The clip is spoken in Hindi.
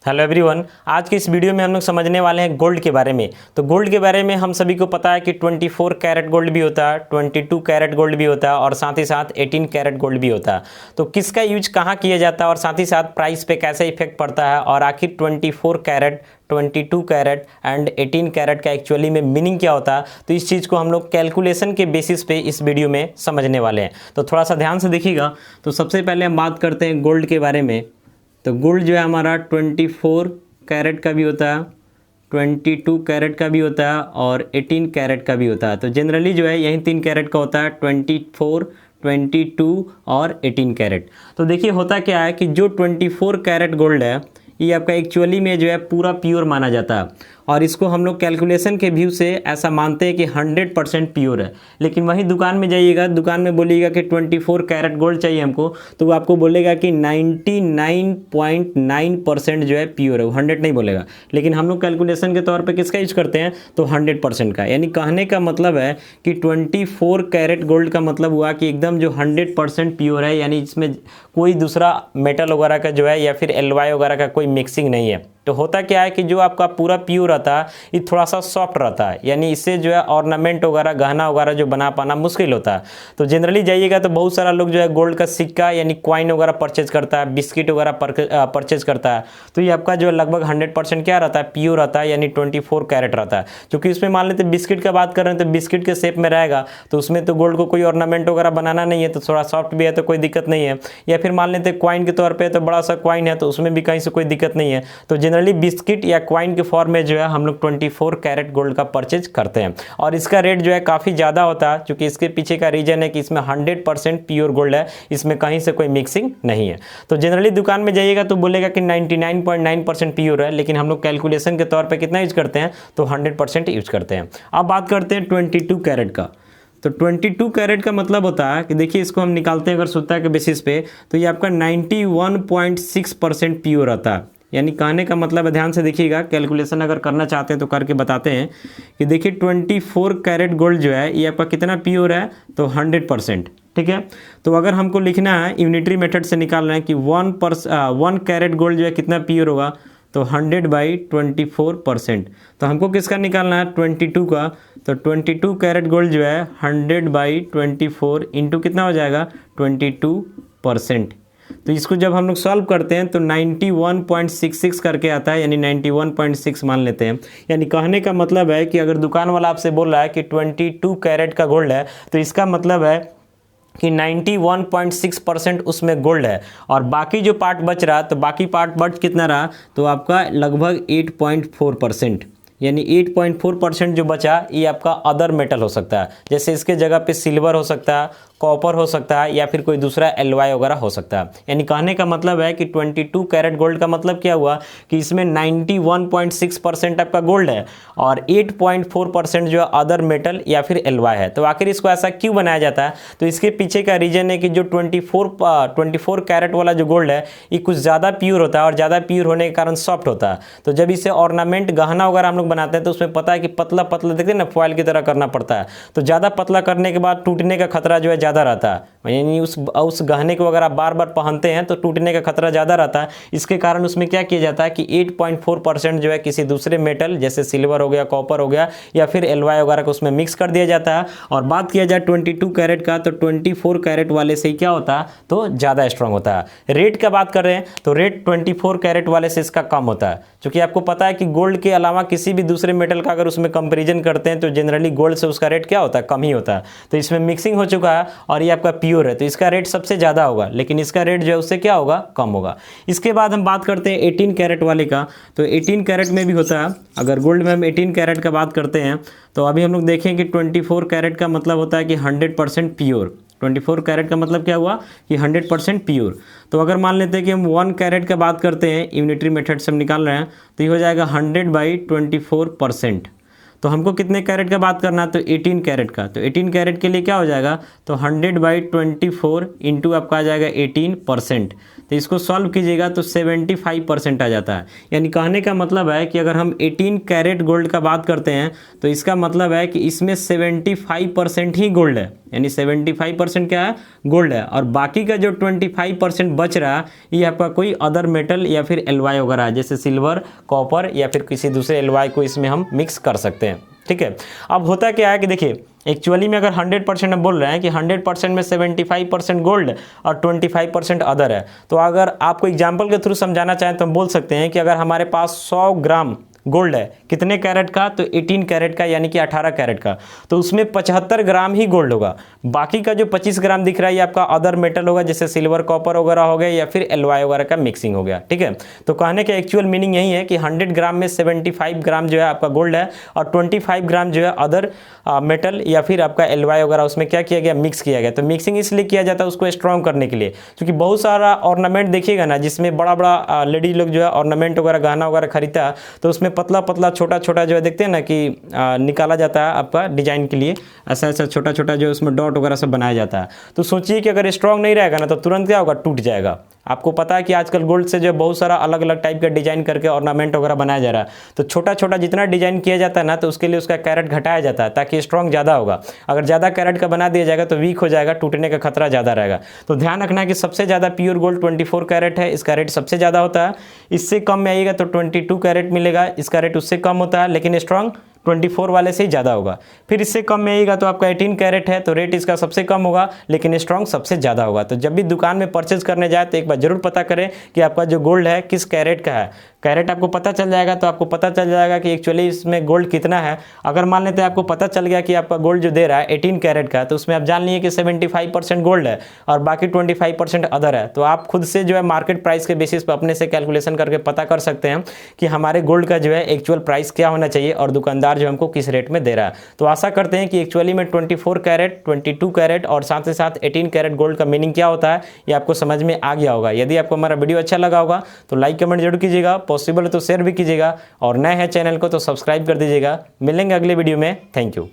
हेलो एवरीवन, आज के इस वीडियो में हम लोग समझने वाले हैं गोल्ड के बारे में। तो गोल्ड के बारे में हम सभी को पता है कि 24 कैरेट गोल्ड भी होता है, 22 कैरेट गोल्ड भी होता है और साथ ही साथ 18 कैरेट गोल्ड भी होता है। तो किसका यूज कहाँ किया जाता है और साथ ही साथ प्राइस पे कैसे इफेक्ट पड़ता है और आखिर 24 कैरेट, 22 कैरेट एंड 18 कैरेट का एक्चुअली में मीनिंग क्या होता है, तो इस चीज़ को हम लोग कैलकुलेशन के बेसिस पे इस वीडियो में समझने वाले हैं। तो थोड़ा सा ध्यान से देखिएगा। तो सबसे पहले हम बात करते हैं गोल्ड के बारे में। तो गोल्ड जो है हमारा 24 कैरेट का भी होता है, 22 कैरेट का भी होता है और 18 कैरेट का भी होता है। तो जनरली जो है यही 3 कैरेट का होता है, 24, 22 और 18 कैरेट। तो देखिए होता क्या है कि जो 24 कैरेट गोल्ड है ये आपका एक्चुअली में जो है पूरा प्योर माना जाता है और इसको हम लोग कैलकुलेशन के व्यू से ऐसा मानते हैं कि 100% प्योर है। लेकिन वहीं दुकान में जाइएगा, दुकान में बोलिएगा कि 24 कैरेट गोल्ड चाहिए हमको, तो वो आपको बोलेगा कि 99.9% जो है प्योर है, वो 100 नहीं बोलेगा। लेकिन हम लोग कैलकुलेशन के तौर पे किसका यूज करते हैं, तो 100% का। यानी कहने का मतलब है कि 24 कैरेट गोल्ड का मतलब हुआ कि एकदम जो 100% प्योर है, यानी इसमें कोई दूसरा मेटल वगैरह का जो है या फिर एलवाई वगैरह का कोई मिक्सिंग नहीं है। तो होता क्या है कि जो आपका पूरा प्योर रहता है ये थोड़ा सा सॉफ्ट रहता है, यानी इससे जो है ऑर्नामेंट वगैरह, गहना वगैरह जो बना पाना मुश्किल होता है। तो जनरली जाइएगा तो बहुत सारा लोग जो है गोल्ड का सिक्का यानी कॉइन वगैरह परचेज करता है, बिस्किट वगैरह परचेज करता है। तो ये आपका जो लगभग 100% क्या रहता है, प्योर रहता है, यानी 24 कैरेट रहता है। क्योंकि इसमें मान लेते बिस्किट का बात कर रहे हैं तो बिस्किट के शेप में रहेगा, तो उसमें तो गोल्ड को कोई ऑर्नामेंट वगैरह बनाना नहीं है, तो थोड़ा सॉफ्ट भी है तो कोई दिक्कत नहीं है। या फिर मान लेते कॉइन के तौर पर तो बड़ा सा कॉइन है तो उसमें भी कहीं से कोई दिक्कत नहीं है। तो जनरली बिस्किट या क्वाइन के फॉर्म में जो है हम लोग 24 कैरेट गोल्ड का परचेज करते हैं और इसका रेट जो है काफ़ी ज़्यादा होता है, क्योंकि इसके पीछे का रीजन है कि इसमें 100% प्योर गोल्ड है, इसमें कहीं से कोई मिक्सिंग नहीं है। तो जनरली दुकान में जाइएगा तो बोलेगा कि 99.9% प्योर है, लेकिन हम लोग कैलकुलेशन के तौर पर कितना यूज करते हैं, तो 100% यूज करते हैं। अब बात करते हैं 22 कैरेट का। तो 22 कैरेट का मतलब होता है कि देखिए इसको हम निकालते हैं अगर शुद्धता के बेसिस पे, तो ये आपका 91.6% प्योर आता है। यानी कहने का मतलब है, ध्यान से देखिएगा, कैलकुलेशन अगर करना चाहते हैं तो करके बताते हैं कि देखिए 24 कैरेट गोल्ड जो है ये आपका कितना प्योर है, तो 100%। ठीक है, तो अगर हमको लिखना है यूनिटरी मेथड से निकालना है कि 1 कैरेट गोल्ड जो है कितना प्योर होगा, तो 100/24%। तो हमको किसका निकालना है, 22 का। तो 22 कैरेट गोल्ड जो है 100/24 इंटू कितना हो जाएगा, 22%। तो इसको जब हम लोग सॉल्व करते हैं तो 91.66 करके आता है, यानी 91.6 मान लेते हैं। यानी कहने का मतलब है कि अगर दुकान वाला आपसे बोल रहा है कि 22 कैरेट का गोल्ड है, तो इसका मतलब है कि 91.6% उसमें गोल्ड है और बाकी जो पार्ट बच रहा, तो बाकी पार्ट बच कितना रहा, तो आपका लगभग 8.4%। यानी 8.4% जो बचा ये आपका अदर मेटल हो सकता है, जैसे इसके जगह पे सिल्वर हो सकता है, कॉपर हो सकता है या फिर कोई दूसरा एलवाई वगैरह हो सकता है। यानी कहने का मतलब है कि 22 कैरेट गोल्ड का मतलब क्या हुआ कि इसमें 91.6% आपका गोल्ड है और 8.4% जो अदर मेटल या फिर एलवाई है। तो आखिर इसको ऐसा क्यों बनाया जाता है, तो इसके पीछे का रीजन है कि जो 24 कैरेट वाला जो गोल्ड है ये कुछ ज़्यादा प्योर होता है और ज़्यादा प्योर होने के कारण सॉफ्ट होता है। तो जब इसे ऑर्नामेंट, गहना वगैरह हम लोग बनाते हैं तो उसमें पता है कि पतला पतला देखते हैं ना, फॉयल की तरह करना पड़ता है। तो ज़्यादा पतला करने के बाद टूटने का खतरा जो है ज़्यादा रहता है, यानी उस गहने को अगर आप बार बार पहनते हैं तो टूटने का खतरा ज़्यादा रहता है। इसके कारण उसमें क्या किया जाता है कि 8.4% जो है किसी दूसरे मेटल जैसे सिल्वर हो गया, कॉपर हो गया या फिर एलवाई वगैरह को उसमें मिक्स कर दिया जाता है। और बात किया जाए 22 कैरेट का, तो 24 कैरेट वाले से क्या होता है, तो ज़्यादा स्ट्रांग होता है। रेट का बात कर रहे हैं तो रेट 24 कैरेट वाले से इसका कम होता है, क्योंकि आपको पता है कि गोल्ड के अलावा किसी भी दूसरे मेटल का अगर उसमें कंपेरिजन करते हैं तो जनरली गोल्ड से उसका रेट क्या होता है, कम ही होता है। तो इसमें मिक्सिंग हो चुका है और ये आपका प्योर है, तो इसका रेट सबसे ज़्यादा होगा, लेकिन इसका रेट जो है उससे क्या होगा, कम होगा। इसके बाद हम बात करते हैं 18 कैरेट वाले का। तो 18 कैरेट में भी होता है, अगर गोल्ड में हम 18 कैरेट का बात करते हैं तो अभी हम लोग देखें कि 24 कैरेट का मतलब होता है कि 100% प्योर। 24 कैरेट का मतलब क्या हुआ कि 100% प्योर। तो अगर मान लेते हैं कि हम 1 कैरेट का बात करते हैं, यूनिटरी मेथड से हम निकाल रहे हैं, तो ये हो जाएगा 100/24%। तो हमको कितने कैरेट का बात करना है, तो 18 कैरेट का। तो 18 कैरेट के लिए क्या हो जाएगा, तो 100/24 इंटू आपका आ जाएगा 18%। तो इसको सॉल्व कीजिएगा तो 75% आ जाता है। यानी कहने का मतलब है कि अगर हम 18 कैरेट गोल्ड का बात करते हैं तो इसका मतलब है कि इसमें 75% ही गोल्ड है, यानी 75% क्या है, गोल्ड है, और बाकी का जो 25% बच रहा है ये आपका कोई अदर मेटल या फिर एलॉय वगैरह है, जैसे सिल्वर, कॉपर या फिर किसी दूसरे एलॉय को इसमें हम मिक्स कर सकते हैं। ठीक है, अब होता क्या है कि देखिए एक्चुअली में अगर 100% हम बोल रहे हैं कि 100% में 75% गोल्ड और 25% अदर है, तो अगर आपको एग्जाम्पल के थ्रू समझाना चाहें तो हम बोल सकते हैं कि अगर हमारे पास 100 ग्राम गोल्ड है, कितने कैरेट का, तो 18 कैरेट का, यानी कि 18 कैरेट का, तो उसमें 75 ग्राम ही गोल्ड होगा। बाकी का जो 25 ग्राम दिख रहा है ये आपका अदर मेटल होगा, जैसे सिल्वर, कॉपर वगैरह हो गया या फिर एलॉय वगैरह का मिक्सिंग हो गया। ठीक है, तो कहने का एक्चुअल मीनिंग यही है कि 100 ग्राम में 75 ग्राम जो है आपका गोल्ड है और 25 ग्राम जो है अदर मेटल या फिर आपका एलॉय वगैरह उसमें क्या किया गया, मिक्स किया गया। तो मिक्सिंग इसलिए किया जाता है उसको स्ट्रॉन्ग करने के लिए, क्योंकि बहुत सारा ऑर्नामेंट देखिएगा ना जिसमें बड़ा बड़ा लेडी लोग जो है ऑर्नामेंट वगैरह, गहना वगैरह खरीदता है, तो उसमें पतला पतला छोटा छोटा जो है देखते हैं ना कि निकाला जाता है आपका डिजाइन के लिए, ऐसा ऐसा छोटा छोटा जो उसमें डॉट वगैरह सब बनाया जाता है। तो सोचिए कि अगर स्ट्रॉन्ग नहीं रहेगा ना तो तुरंत क्या होगा, टूट जाएगा। आपको पता है कि आजकल गोल्ड से जो बहुत सारा अलग अलग टाइप का डिजाइन करके ऑर्नामेंट वगैरह बनाया जा रहा है, तो छोटा छोटा जितना डिजाइन किया जाता है ना तो उसके लिए उसका कैरेट घटाया जाता है ताकि स्ट्रॉन्ग ज़्यादा होगा। अगर ज़्यादा कैरेट का बना दिया जाएगा तो वीक हो जाएगा, टूटने का खतरा ज़्यादा रहेगा। तो ध्यान रखना कि सबसे ज़्यादा प्योर गोल्ड 24 कैरेट है, इसका रेट सबसे ज़्यादा होता है। इससे कम में आइएगा तो 22 कैरेट मिलेगा, इसका रेट उससे कम होता है, लेकिन स्ट्रॉन्ग 24 वाले से ही ज़्यादा होगा। फिर इससे कम में आइएगा तो आपका 18 कैरेट है, तो रेट इसका सबसे कम होगा लेकिन स्ट्रॉन्ग सबसे ज़्यादा होगा। तो जब भी दुकान में परचेज करने जाए तो एक बार जरूर पता करें कि आपका जो गोल्ड है किस कैरेट का है। कैरेट आपको पता चल जाएगा तो आपको पता चल जाएगा कि एक्चुअली इसमें गोल्ड कितना है। अगर मान लेते हैं आपको पता चल गया कि आपका गोल्ड जो दे रहा है 18 कैरेट का, तो उसमें आप जान लिए कि 75% गोल्ड है और बाकी 25% अदर है, तो आप खुद से जो है मार्केट प्राइस के बेसिस पर अपने से कैलकुलेशन करके पता कर सकते हैं कि हमारे गोल्ड का जो है एक्चुअल प्राइस क्या होना चाहिए और दुकानदार जो हमको किस रेट में दे रहा है। तो आशा करते हैं कि एक्चुअली में 24 कैरेट, 22 कैरेट और साथ ही साथ 18 कैरेट गोल्ड का मीनिंग क्या होता है ये आपको समझ में आ गया होगा। यदि आपको हमारा वीडियो अच्छा लगा होगा तो लाइक कमेंट जरूर कीजिएगा, पॉसिबल है तो शेयर भी कीजिएगा, और नए हैं चैनल को तो सब्सक्राइब कर दीजिएगा। मिलेंगे अगले वीडियो में, थैंक यू।